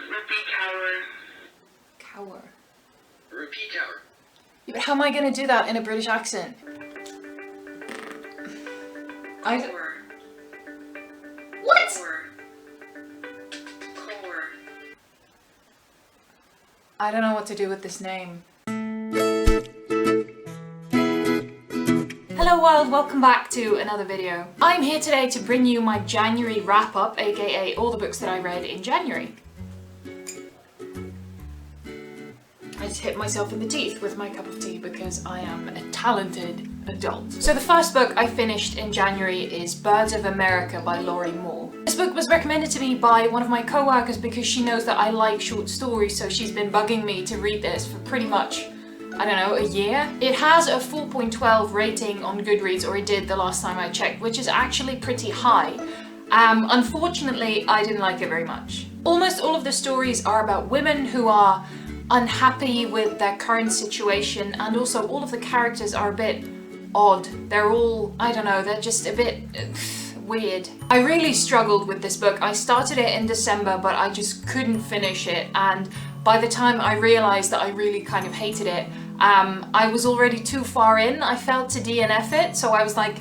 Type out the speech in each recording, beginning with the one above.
Rupi Kaur. Kaur. Rupi Kaur. Yeah, but how am I going to do that in a British accent? Kaur. What? Kaur. I don't know what to do with this name. Hello world, welcome back to another video. I'm here today to bring you my January wrap-up, aka all the books that I read in January. I just hit myself in the teeth with my cup of tea because I am a talented adult. So the first book I finished in January is Birds of America by Lorrie. This book was recommended to me by one of my co-workers because she knows that I like short stories, so she's been bugging me to read this for pretty much, I don't know, a year. It has a 4.12 rating on Goodreads, or it did the last time I checked, which is actually pretty high. Unfortunately, I didn't like it very much. Almost all of the stories are about women who are unhappy with their current situation, and also all of the characters are a bit odd. They're all, I don't know, they're just a bit weird. I really struggled with this book. I started it in December, but I just couldn't finish it, and by the time I realized that I really kind of hated it, I was already too far in. I felt to DNF it, so I was like,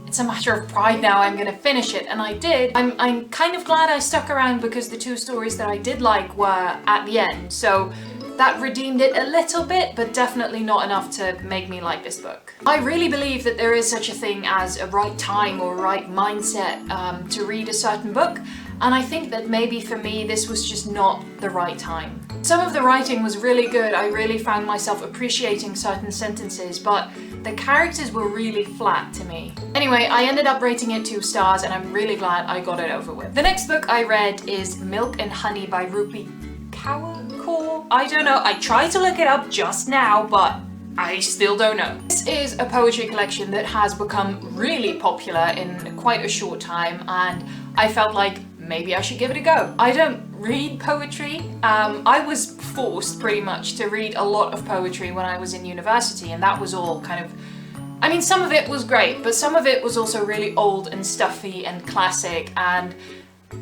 it's a matter of pride now, I'm gonna finish it, and I did. I'm kind of glad I stuck around because the two stories that I did like were at the end, so that redeemed it a little bit, but definitely not enough to make me like this book. I really believe that there is such a thing as a right time or right mindset to read a certain book, and I think that maybe for me this was just not the right time. Some of the writing was really good. I really found myself appreciating certain sentences, but the characters were really flat to me. Anyway, I ended up rating it 2 stars, and I'm really glad I got it over with. The next book I read is Milk and Honey by Rupi. Kaur? I don't know. I tried to look it up just now, but I still don't know. This is a poetry collection that has become really popular in quite a short time, and I felt like maybe I should give it a go. I don't read poetry. I was forced pretty much to read a lot of poetry when I was in university, and that was all kind of, I mean, some of it was great, but some of it was also really old and stuffy and classic, and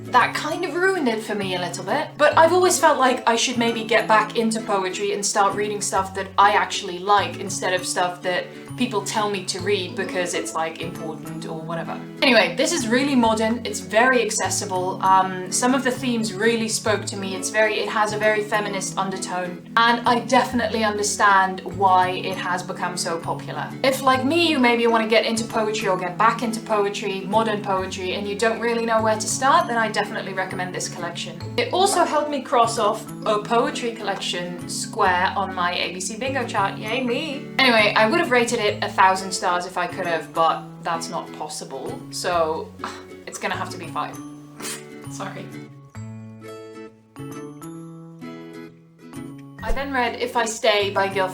that kind of ruined it for me a little bit. But I've always felt like I should maybe get back into poetry and start reading stuff that I actually like instead of stuff that people tell me to read because it's like important or whatever. Anyway, this is really modern, it's very accessible. Some of the themes really spoke to me. It has a very feminist undertone, and I definitely understand why it has become so popular. If like me, you maybe want to get into poetry or get back into poetry, modern poetry, and you don't really know where to start, then I definitely recommend this collection. It also helped me cross off a poetry collection square on my ABC bingo chart, yay me. Anyway, I would have rated it 1,000 stars if I could have, but that's not possible, so it's gonna have to be 5. Sorry. I then read If I Stay by Gayle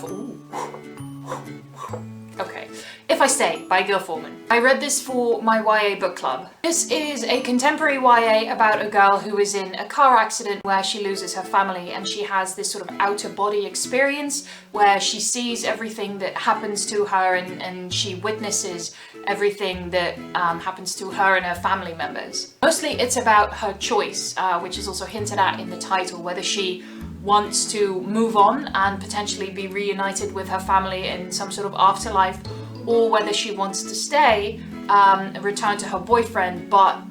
If I Stay by Gayle Forman. I read this for my YA book club. This is a contemporary YA about a girl who is in a car accident where she loses her family, and she has this sort of outer body experience where she sees everything that happens to her, and she witnesses everything that happens to her and her family members. Mostly it's about her choice, which is also hinted at in the title, whether she wants to move on and potentially be reunited with her family in some sort of afterlife, or whether she wants to stay, return to her boyfriend, but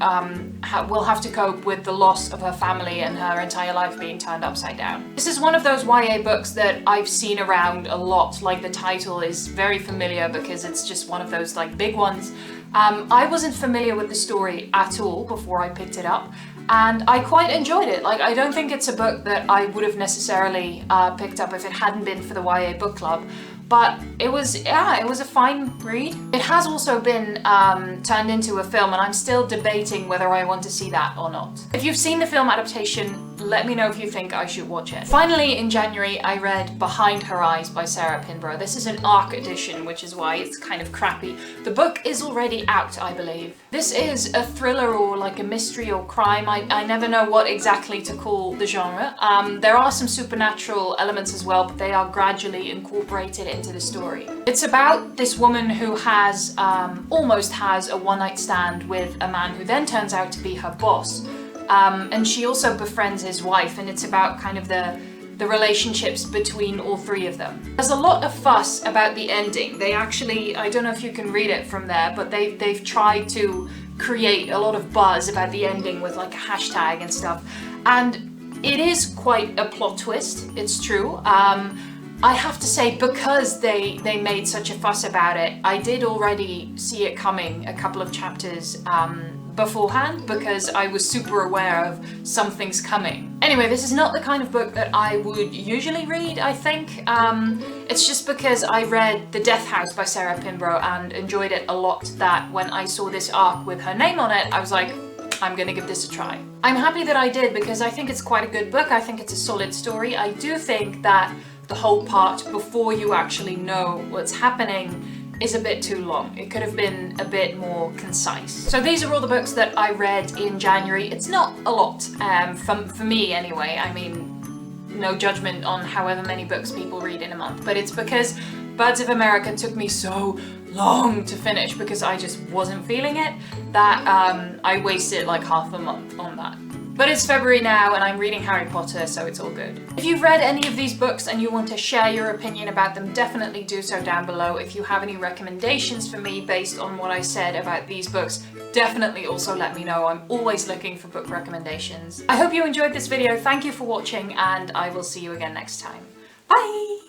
will have to cope with the loss of her family and her entire life being turned upside down. This is one of those YA books that I've seen around a lot. Like, the title is very familiar because it's just one of those like big ones. I wasn't familiar with the story at all before I picked it up, and I quite enjoyed it. Like, I don't think it's a book that I would have necessarily picked up if it hadn't been for the YA book club. But it was a fine read. It has also been turned into a film, and I'm still debating whether I want to see that or not. If you've seen the film adaptation, let me know if you think I should watch it. Finally, in January, I read Behind Her Eyes by Sarah Pinborough. This is an ARC edition, which is why it's kind of crappy. The book is already out, I believe. This is a thriller or like a mystery or crime. I never know what exactly to call the genre. There are some supernatural elements as well, but they are gradually incorporated into the story. It's about this woman who almost has a one-night stand with a man who then turns out to be her boss. and she also befriends his wife, and it's about kind of the relationships between all three of them. There's a lot of fuss about the ending. They actually, I don't know if you can read it from there, but they've tried to create a lot of buzz about the ending with like a hashtag and stuff. And it is quite a plot twist, it's true. I have to say, because they made such a fuss about it, I did already see it coming a couple of chapters beforehand, because I was super aware of something's coming. Anyway, this is not the kind of book that I would usually read, I think. It's just because I read The Death House by Sarah Pinborough and enjoyed it a lot, that when I saw this arc with her name on it, I was like, I'm gonna give this a try. I'm happy that I did, because I think it's quite a good book. I think it's a solid story. I do think that the whole part before you actually know what's happening is a bit too long. It could have been a bit more concise. So these are all the books that I read in January. It's not a lot, for me anyway. I mean, no judgment on however many books people read in a month, but it's because Birds of America took me so long to finish, because I just wasn't feeling it, that I wasted like half a month on that. But it's February now and I'm reading Harry Potter, so it's all good. If you've read any of these books and you want to share your opinion about them, definitely do so down below. If you have any recommendations for me based on what I said about these books, definitely also let me know. I'm always looking for book recommendations. I hope you enjoyed this video. Thank you for watching, and I will see you again next time. Bye!